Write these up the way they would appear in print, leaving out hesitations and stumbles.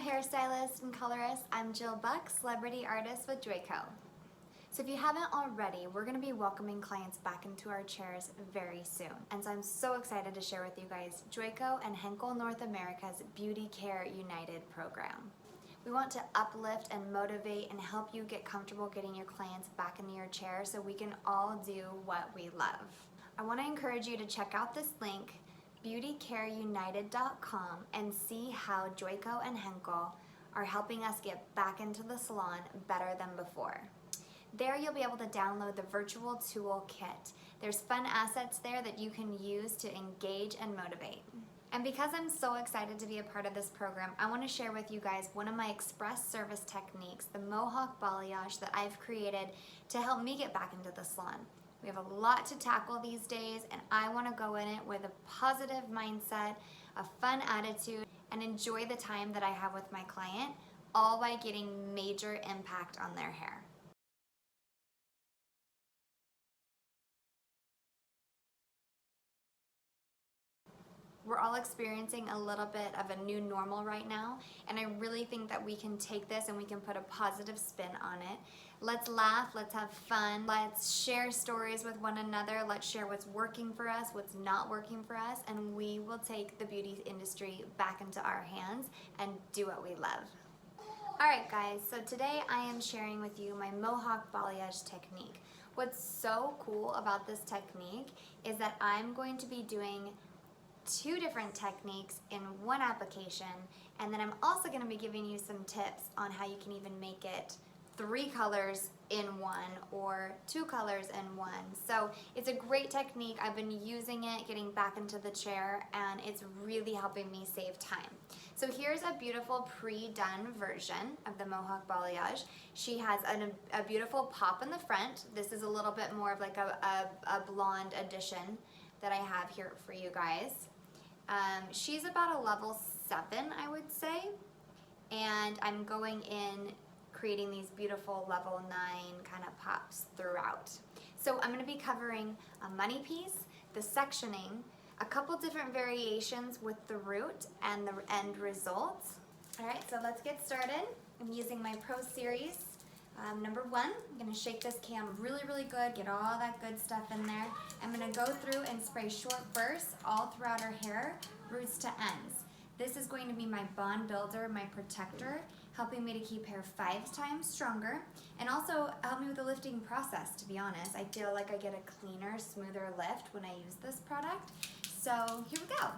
hairstylist and colorist. I'm Jill Buck, celebrity artist with Joico. So if you haven't already, we're going to be welcoming clients back into our chairs very soon. And so I'm so excited to share with you guys Joico and Henkel North America's Beauty Care United program. We want to uplift and motivate and help you get comfortable getting your clients back into your chair so we can all do what we love. I want to encourage you to check out this link, beautycareunited.com, and see how Joico and Henkel are helping us get back into the salon better than before. There you'll be able to download the virtual tool kit. There's fun assets there that you can use to engage and motivate. And because I'm so excited to be a part of this program, I want to share with you guys one of my express service techniques, the Mohawk Balayage, that I've created to help me get back into the salon. We have a lot to tackle these days, and I want to go in it with a positive mindset, a fun attitude, and enjoy the time that I have with my client, all by getting major impact on their hair. We're all experiencing a little bit of a new normal right now, and I really think that we can take this and we can put a positive spin on it. Let's laugh, let's have fun, let's share stories with one another, let's share what's working for us, what's not working for us, and we will take the beauty industry back into our hands and do what we love. Alright guys, so today I am sharing with you my Mohawk Balayage technique. What's so cool about this technique is that I'm going to be doing two different techniques in one application, and then I'm also going to be giving you some tips on how you can even make it 3 colors in one or 2 colors in one. So it's a great technique. I've been using it, getting back into the chair, and it's really helping me save time. So here's a beautiful pre-done version of the Mohawk Balayage. She has a beautiful pop in the front. This is a little bit more of like a blonde addition that I have here for you guys. She's about a level 7, I would say, and I'm going in creating these beautiful level 9 kind of pops throughout. So I'm going to be covering a money piece, the sectioning, a couple different variations with the root and the end results. Alright, so let's get started. I'm using my Pro Series. Number 1, I'm going to shake this cam really good, get all that good stuff in there. I'm going to go through and spray short bursts all throughout her hair, roots to ends. This is going to be my bond builder, my protector, helping me to keep hair 5 times stronger, and also help me with the lifting process, to be honest. I feel like I get a cleaner, smoother lift when I use this product. So here we go.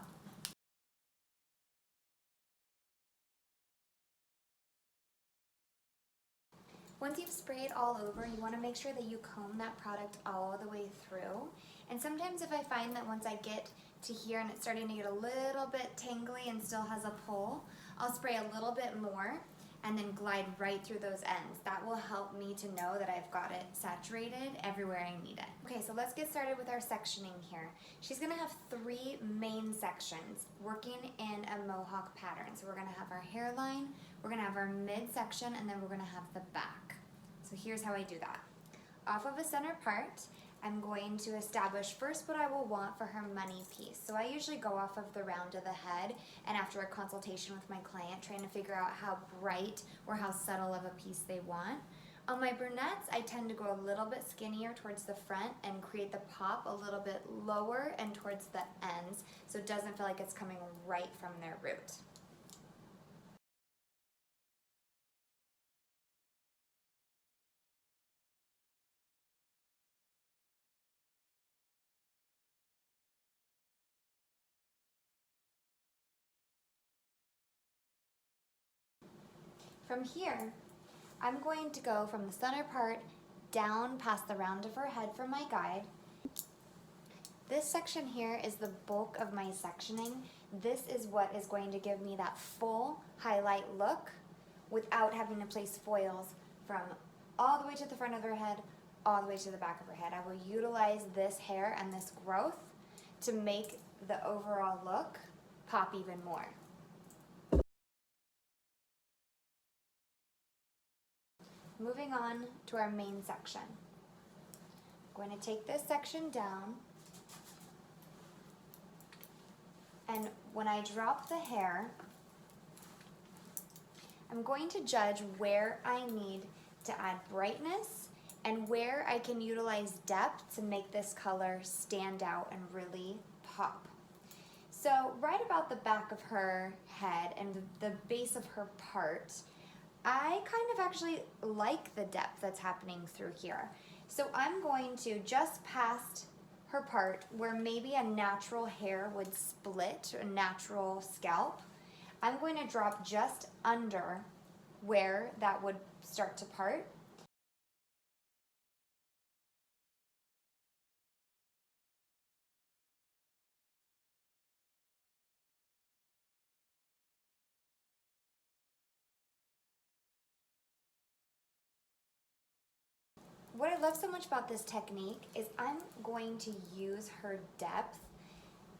Once you've sprayed all over, you want to make sure that you comb that product all the way through. And sometimes if I find that once I get to here and it's starting to get a little bit tangly and still has a pull, I'll spray a little bit more and then glide right through those ends. That will help me to know that I've got it saturated everywhere I need it. Okay, so let's get started with our sectioning here. She's gonna have 3 main sections working in a mohawk pattern. So we're gonna have our hairline, we're gonna have our midsection, and then we're gonna have the back. So here's how I do that. Off of a center part, I'm going to establish first what I will want for her money piece. So I usually go off of the round of the head, and after a consultation with my client, trying to figure out how bright or how subtle of a piece they want. On my brunettes, I tend to go a little bit skinnier towards the front and create the pop a little bit lower and towards the ends, so it doesn't feel like it's coming right from their root. From here, I'm going to go from the center part down past the round of her head for my guide. This section here is the bulk of my sectioning. This is what is going to give me that full highlight look without having to place foils from all the way to the front of her head, all the way to the back of her head. I will utilize this hair and this growth to make the overall look pop even more. Moving on to our main section. I'm going to take this section down, and when I drop the hair, I'm going to judge where I need to add brightness and where I can utilize depth to make this color stand out and really pop. So right about the back of her head and the base of her part, I kind of actually like the depth that's happening through here. So I'm going to just past her part where maybe a natural hair would split, a natural scalp, I'm going to drop just under where that would start to part. What I love so much about this technique is I'm going to use her depth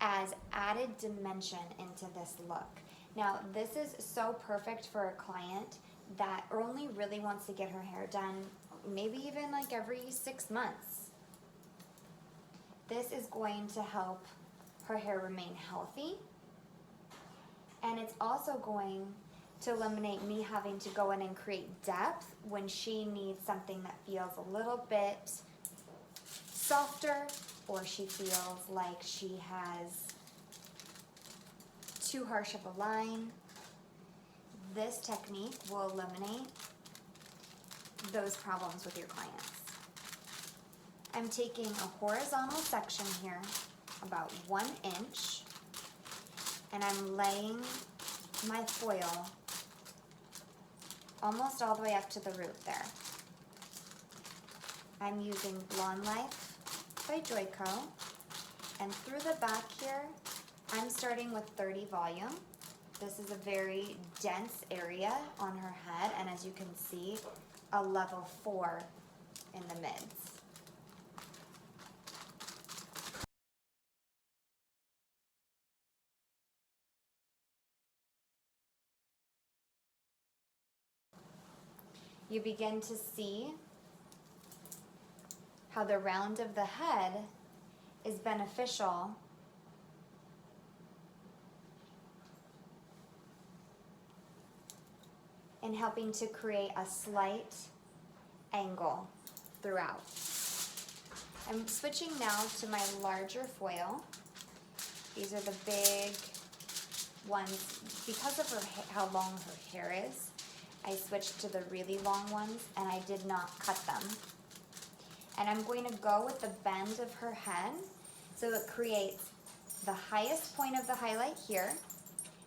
as added dimension into this look. Now, this is so perfect for a client that only really wants to get her hair done maybe even like every 6 months. This is going to help her hair remain healthy, and it's also going to eliminate me having to go in and create depth when she needs something that feels a little bit softer, or she feels like she has too harsh of a line. This technique will eliminate those problems with your clients. I'm taking a horizontal section here, about 1 inch, and I'm laying my foil almost all the way up to the root there. I'm using Blonde Life by Joico, and through the back here, I'm starting with 30 volume. This is a very dense area on her head, and as you can see, a level 4 in the mids. You begin to see how the round of the head is beneficial in helping to create a slight angle throughout. I'm switching now to my larger foil. These are the big ones. Because of how long her hair is, I switched to the really long ones, and I did not cut them. And I'm going to go with the bend of her head so it creates the highest point of the highlight here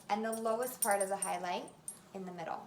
and the lowest part of the highlight in the middle.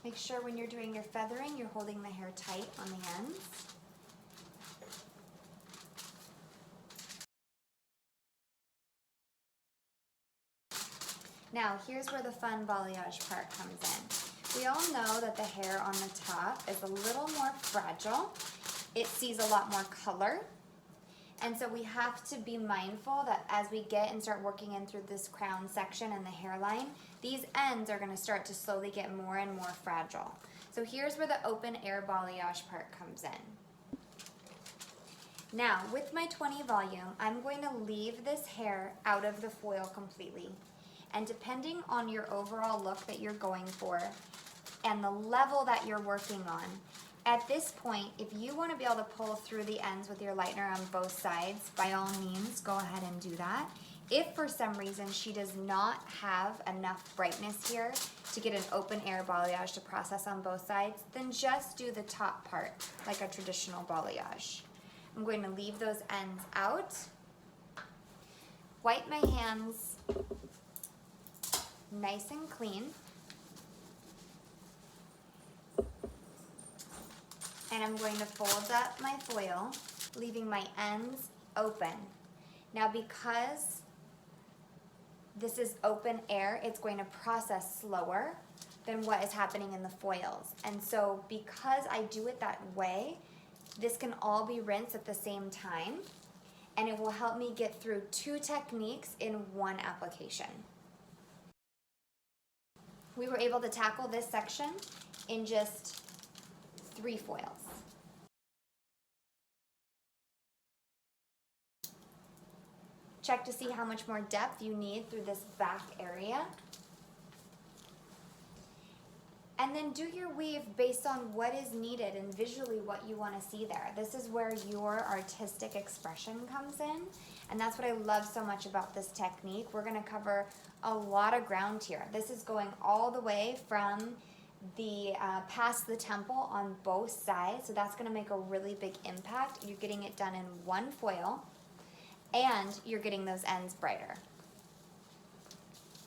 Make sure when you're doing your feathering, you're holding the hair tight on the ends. Now, here's where the fun balayage part comes in. We all know that the hair on the top is a little more fragile. It sees a lot more color. And so we have to be mindful that as we get and start working in through this crown section and the hairline, these ends are going to start to slowly get more and more fragile. So here's where the open air balayage part comes in. Now, with my 20 volume, I'm going to leave this hair out of the foil completely. And depending on your overall look that you're going for and the level that you're working on, at this point, if you want to be able to pull through the ends with your lightener on both sides, by all means, go ahead and do that. If for some reason she does not have enough brightness here to get an open air balayage to process on both sides, then just do the top part like a traditional balayage. I'm going to leave those ends out, wipe my hands nice and clean, and I'm going to fold up my foil, leaving my ends open. Now, because this is open air, it's going to process slower. than what is happening in the foils. And so because I do it that way, this can all be rinsed at the same time, and it will help me get through 2 techniques in 1 application. We were able to tackle this section in just 3 foils. Check to see how much more depth you need through this back area. And then do your weave based on what is needed and visually what you want to see there. This is where your artistic expression comes in, and that's what I love so much about this technique. We're going to cover a lot of ground here. This is going all the way from the past the temple on both sides, so that's going to make a really big impact. You're getting it done in 1 foil, and you're getting those ends brighter.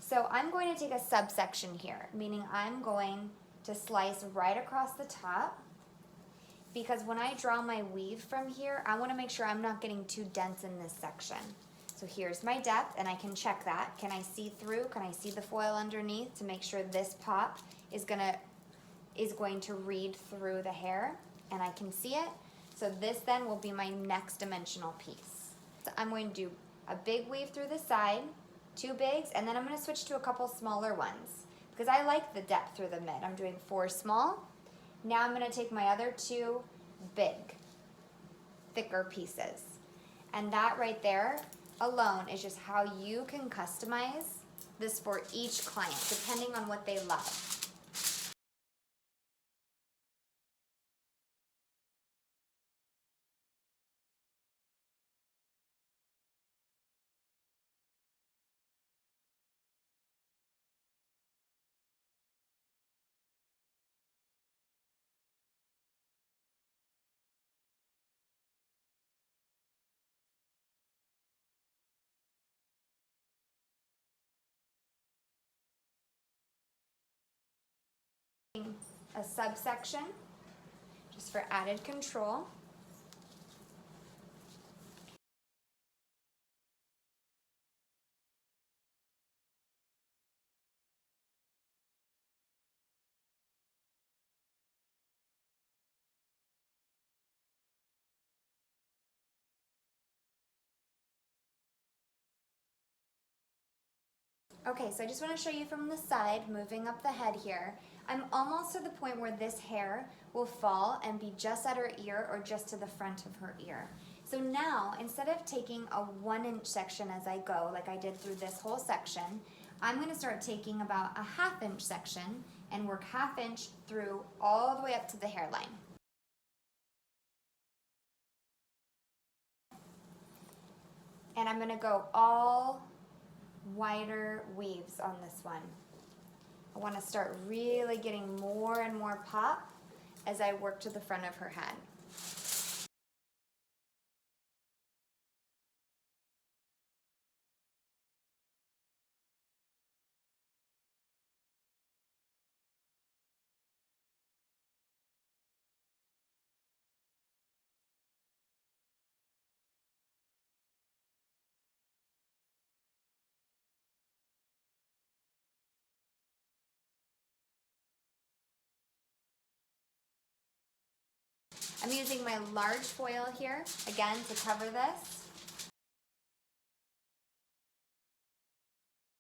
So I'm going to take a subsection here, meaning I'm going to slice right across the top, because when I draw my weave from here, I want to make sure I'm not getting too dense in this section. So here's my depth, and I can check that. Can I see through? Can I see the foil underneath to make sure this pop is going to read through the hair, and I can see it. So this then will be my next dimensional piece. So I'm going to do a big weave through the side, 2 bigs, and then I'm going to switch to a couple smaller ones because I like the depth through the mid. I'm doing 4 small. Now I'm going to take my other 2 big, thicker pieces. And that right there alone is just how you can customize this for each client, depending on what they love. A subsection just for added control. Okay, so I just want to show you from the side, moving up the head here. I'm almost to the point where this hair will fall and be just at her ear or just to the front of her ear. So now, instead of taking a 1-inch section as I go, like I did through this whole section, I'm going to start taking about a 1/2-inch section and work 1/2 inch through all the way up to the hairline. And I'm going to go all wider weaves on this one. I want to start really getting more and more pop as I work to the front of her head. I'm using my large foil here, again, to cover this.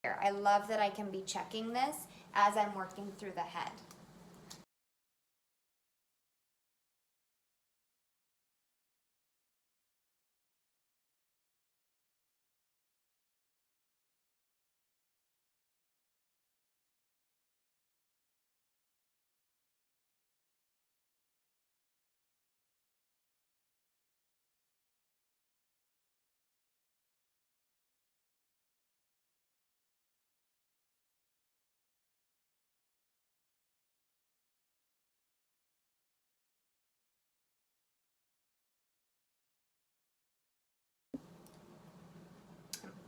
I love that I can be checking this as I'm working through the head.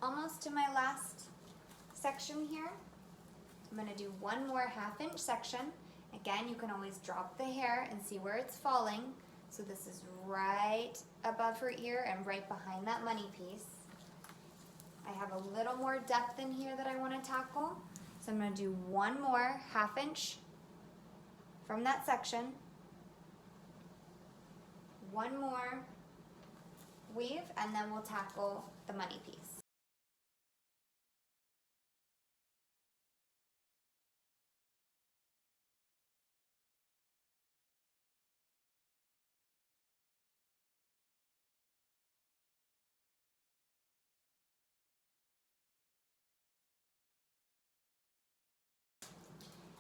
Almost to my last section here. I'm going to do one more 1/2 inch section. Again, you can always drop the hair and see where it's falling. So this is right above her ear and right behind that money piece. I have a little more depth in here that I want to tackle. So I'm going to do one more 1/2 inch from that section, one more weave, and then we'll tackle the money piece.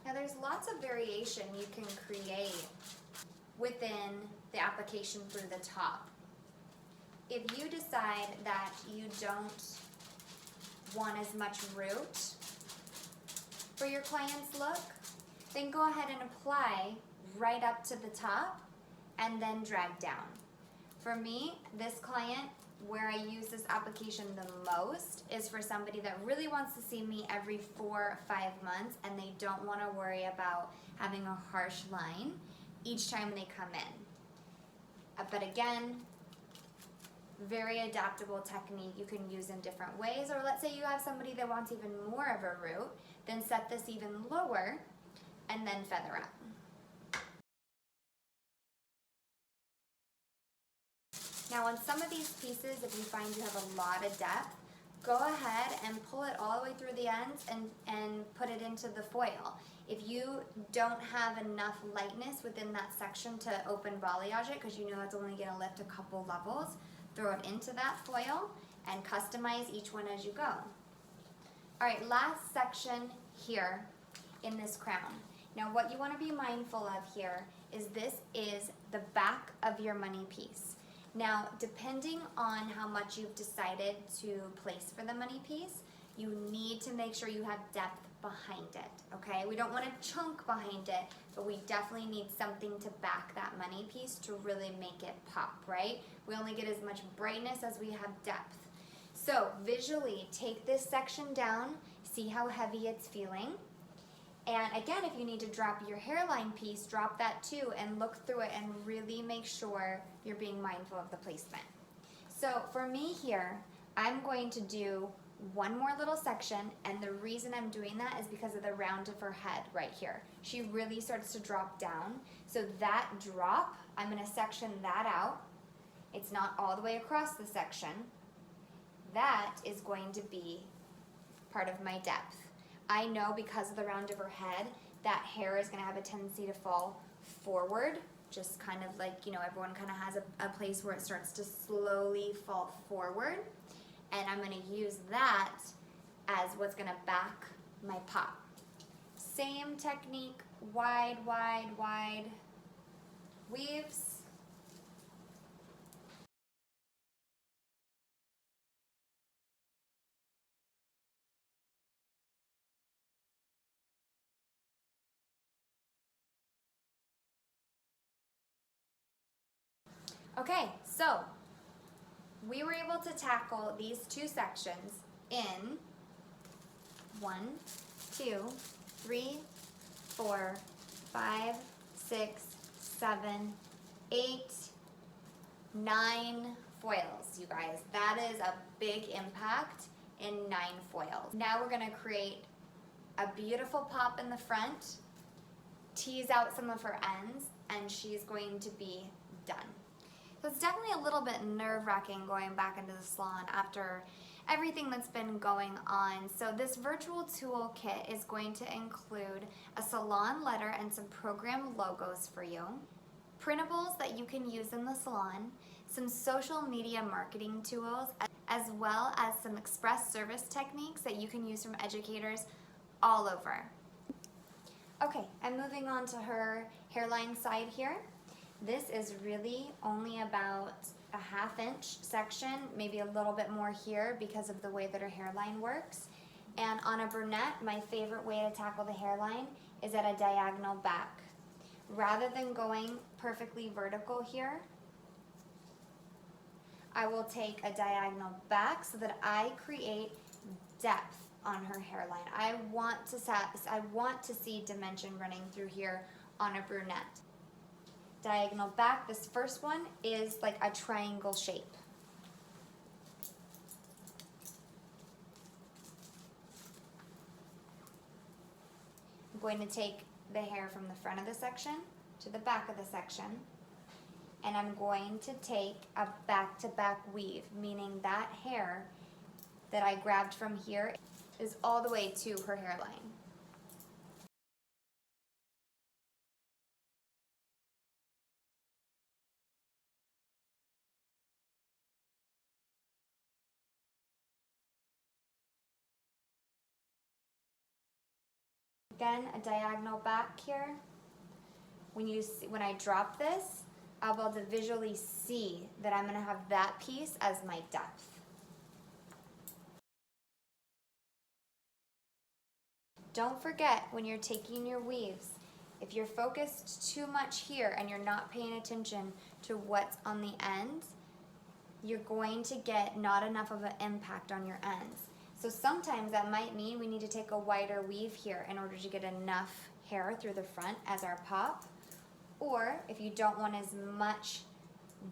Now there's lots of variation you can create within the application through the top. If you decide that you don't want as much root for your client's look, then go ahead and apply right up to the top and then drag down. For me, this client, where I use this application the most is for somebody that really wants to see me every 4 or 5 months and they don't want to worry about having a harsh line each time they come in. But again, very adaptable technique you can use in different ways. Or let's say you have somebody that wants even more of a root, then set this even lower and then feather up. Now on some of these pieces, if you find you have a lot of depth, go ahead and pull it all the way through the ends and put it into the foil. If you don't have enough lightness within that section to open balayage it, because you know it's only going to lift a couple levels, throw it into that foil and customize each one as you go. Alright, last section here in this crown. Now what you want to be mindful of here is this is the back of your money piece. Now, depending on how much you've decided to place for the money piece, you need to make sure you have depth behind it, okay? We don't want a chunk behind it, but we definitely need something to back that money piece to really make it pop, right? We only get as much brightness as we have depth. So, visually, take this section down, see how heavy it's feeling. And again, if you need to drop your hairline piece, drop that too and look through it and really make sure you're being mindful of the placement. So for me here, I'm going to do one more little section, and the reason I'm doing that is because of the round of her head right here. She really starts to drop down. So that drop, I'm going to section that out. It's not all the way across the section. That is going to be part of my depth. I know because of the round of her head, that hair is going to have a tendency to fall forward, just kind of like, you know, everyone kind of has a place where it starts to slowly fall forward. And I'm going to use that as what's going to back my pop. Same technique, wide, wide, wide weaves. Okay, so we were able to tackle these two sections in 1, 2, 3, 4, 5, 6, 7, 8, 9 foils, you guys. That is a big impact in 9 foils. Now we're going to create a beautiful pop in the front, tease out some of her ends, and she's going to be done. So it's definitely a little bit nerve-wracking going back into the salon after everything that's been going on. So this virtual toolkit is going to include a salon letter and some program logos for you, printables that you can use in the salon, some social media marketing tools, as well as some express service techniques that you can use from educators all over. Okay, I'm moving on to her hairline side here. This is really only about a 1/2 inch section, maybe a little bit more here because of the way that her hairline works. And on a brunette, my favorite way to tackle the hairline is at a diagonal back. Rather than going perfectly vertical here, I will take a diagonal back so that I create depth on her hairline. I want to see dimension running through here on a brunette. Diagonal back, this first one is like a triangle shape. I'm going to take the hair from the front of the section to the back of the section, and I'm going to take a back-to-back weave, meaning that hair that I grabbed from here is all the way to her hairline. Again, a diagonal back here. When I drop this, I'll be able to visually see that I'm going to have that piece as my depth. Don't forget, when you're taking your weaves, if you're focused too much here and you're not paying attention to what's on the ends, you're going to get not enough of an impact on your ends. So sometimes that might mean we need to take a wider weave here in order to get enough hair through the front as our pop. Or if you don't want as much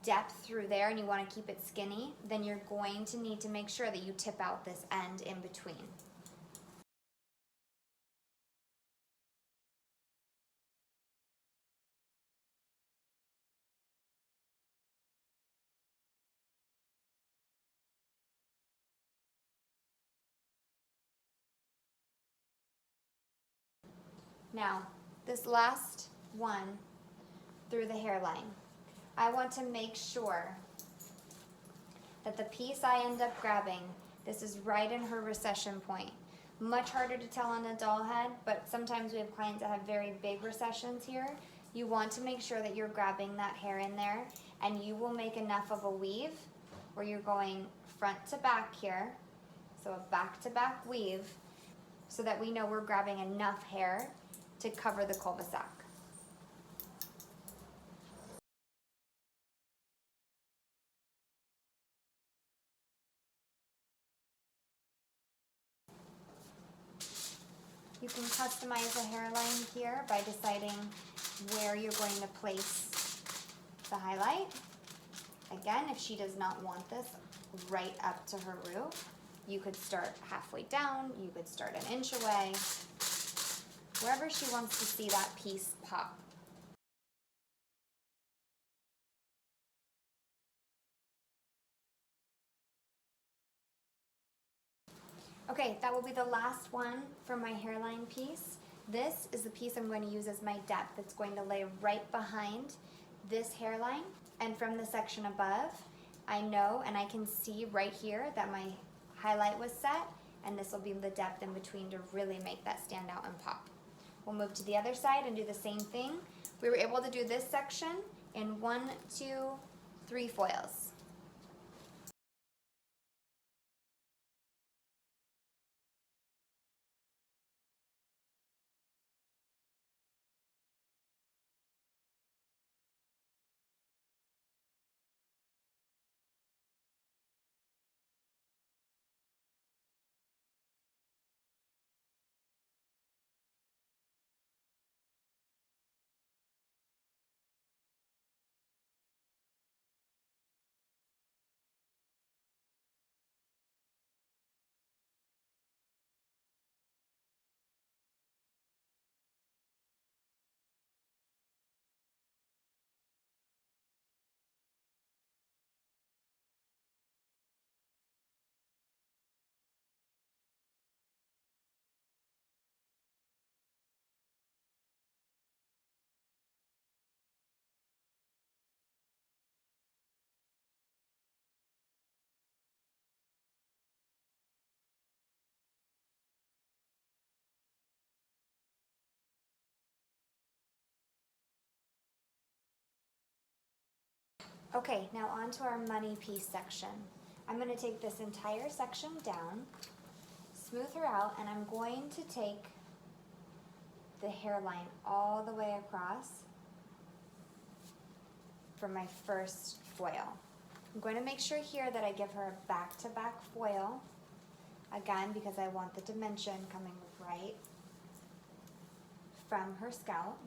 depth through there and you want to keep it skinny, then you're going to need to make sure that you tip out this end in between. Now, this last one through the hairline, I want to make sure that the piece I end up grabbing, this is right in her recession point. Much harder to tell on a doll head, but sometimes we have clients that have very big recessions here. You want to make sure that you're grabbing that hair in there, and you will make enough of a weave where you're going front to back here, so a back-to-back weave, so that we know we're grabbing enough hair to cover the cul-de-sac. You can customize a hairline here by deciding where you're going to place the highlight. Again, if she does not want this right up to her roof, you could start halfway down, you could start an inch away, wherever she wants to see that piece pop. Okay, that will be the last one for my hairline piece. This is the piece I'm going to use as my depth. It's going to lay right behind this hairline, and from the section above, I know and I can see right here that my highlight was set, and this will be the depth in between to really make that stand out and pop. We'll move to the other side and do the same thing. We were able to do this section in 1, 2, 3 foils. Okay, now on to our money piece section. I'm going to take this entire section down, smooth her out, and I'm going to take the hairline all the way across for my first foil. I'm going to make sure here that I give her a back-to-back foil, again because I want the dimension coming right from her scalp.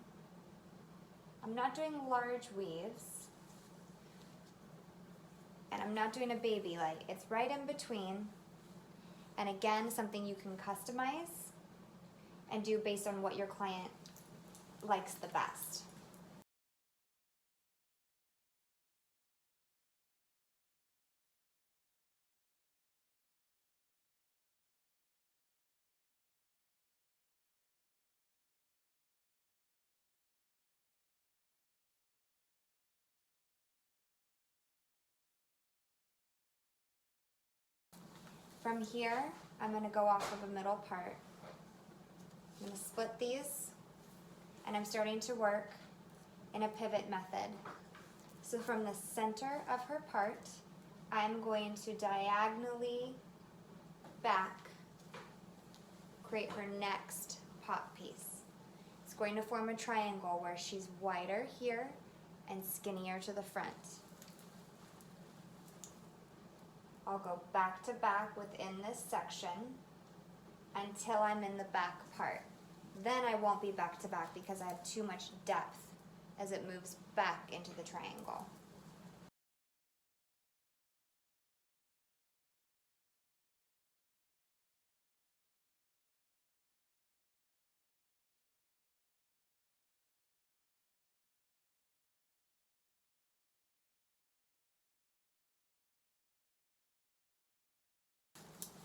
I'm not doing large weaves, and I'm not doing a baby light. It's right in between, and again, something you can customize and do based on what your client likes the best. From here, I'm going to go off of the middle part. I'm going to split these, and I'm starting to work in a pivot method. So from the center of her part, I'm going to diagonally back, create her next pop piece. It's going to form a triangle where she's wider here and skinnier to the front. I'll go back to back within this section until I'm in the back part. Then I won't be back to back because I have too much depth as it moves back into the triangle.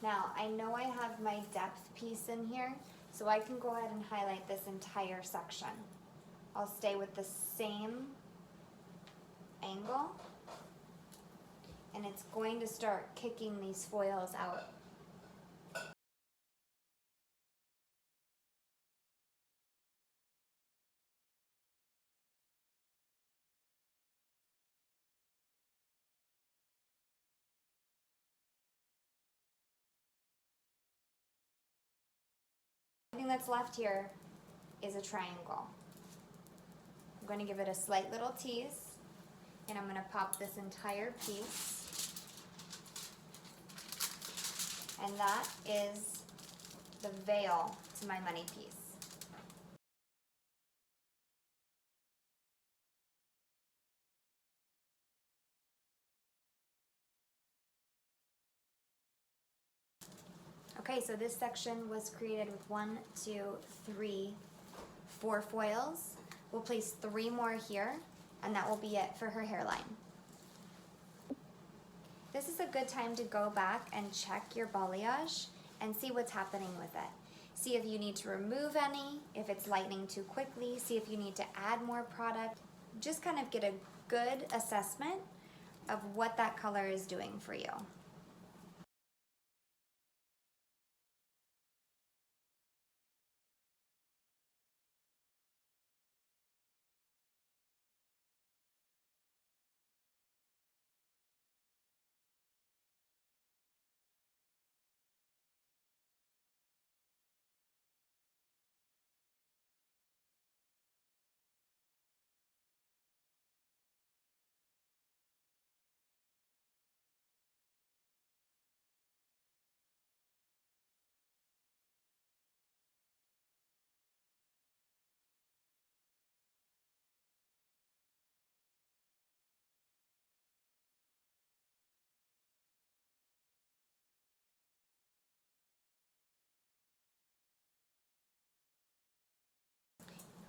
Now, I know I have my depth piece in here, so I can go ahead and highlight this entire section. I'll stay with the same angle, and it's going to start kicking these foils out. Everything that's left here is a triangle. I'm going to give it a slight little tease, and I'm going to pop this entire piece, and that is the veil to my money piece. Okay, so this section was created with 1, 2, 3, 4 foils. We'll place 3 more here, and that will be it for her hairline. This is a good time to go back and check your balayage and see what's happening with it. See if you need to remove any, if it's lightening too quickly, see if you need to add more product. Just kind of get a good assessment of what that color is doing for you.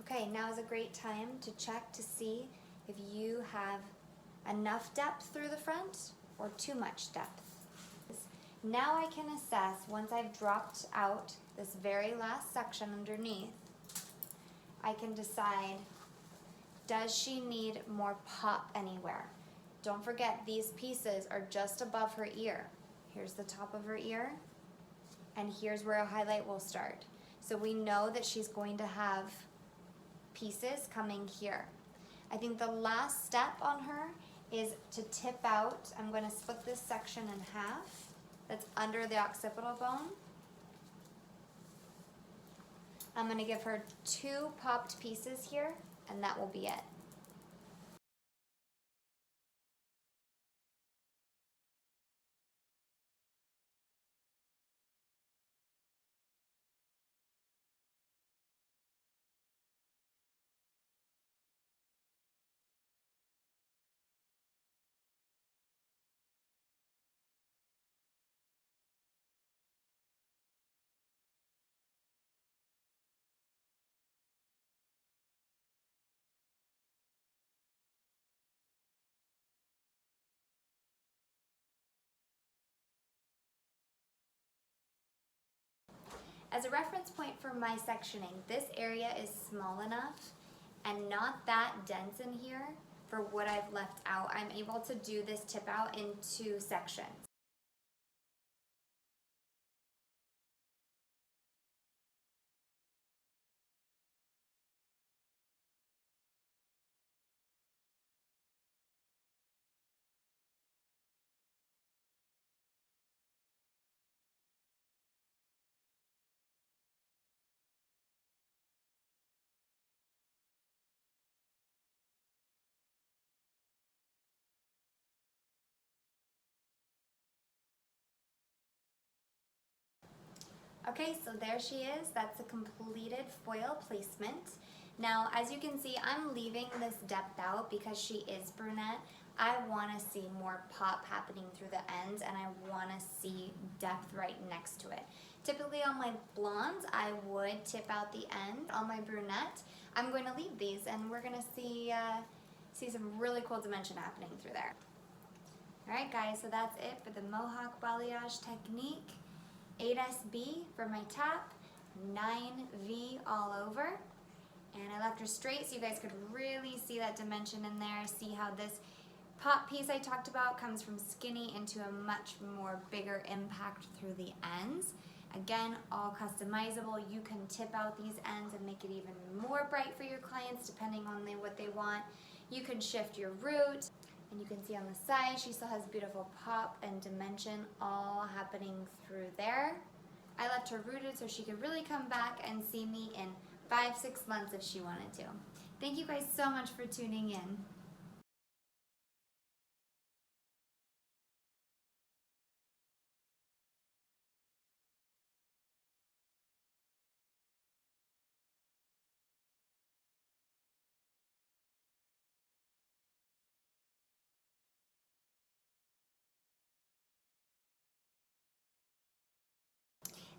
Okay, now is a great time to check to see if you have enough depth through the front or too much depth. Now I can assess, once I've dropped out this very last section underneath, I can decide, does she need more pop anywhere? Don't forget, these pieces are just above her ear. Here's the top of her ear, and here's where a highlight will start. So we know that she's going to have pieces coming here. I think the last step on her is to tip out. I'm going to split this section in half that's under the occipital bone. I'm going to give her 2 popped pieces here, and that will be it. As a reference point for my sectioning, this area is small enough and not that dense in here for what I've left out. I'm able to do this tip out in 2 sections. Okay, so there she is. That's a completed foil placement. Now, as you can see, I'm leaving this depth out because she is brunette. I want to see more pop happening through the ends, and I want to see depth right next to it. Typically on my blondes, I would tip out the end. On my brunette, I'm going to leave these, and we're going to see some really cool dimension happening through there. Alright guys, so that's it for the Mohawk Balayage technique. 8SB for my top, 9V all over, and I left her straight so you guys could really see that dimension in there, see how this pop piece I talked about comes from skinny into a much more bigger impact through the ends. Again, all customizable. You can tip out these ends and make it even more bright for your clients depending on what they want. You can shift your root. And you can see on the side, she still has beautiful pop and dimension all happening through there. I left her rooted so she could really come back and see me in 5-6 months if she wanted to. Thank you guys so much for tuning in.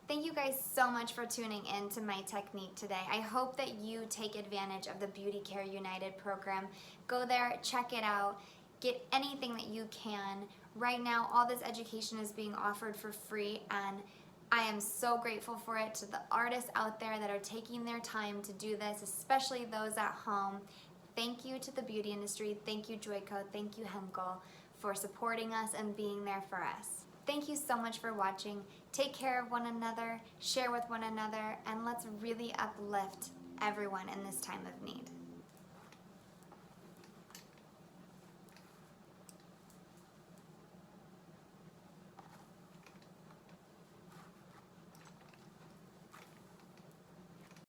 Thank you guys so much for tuning in to my technique today. I hope that you take advantage of the Beauty Care United program. Go there, check it out, get anything that you can. Right now, all this education is being offered for free, and I am so grateful for it to the artists out there that are taking their time to do this, especially those at home. Thank you to the beauty industry. Thank you, Joico. Thank you, Henkel, for supporting us and being there for us. Thank you so much for watching. Take care of one another, share with one another, and let's really uplift everyone in this time of need.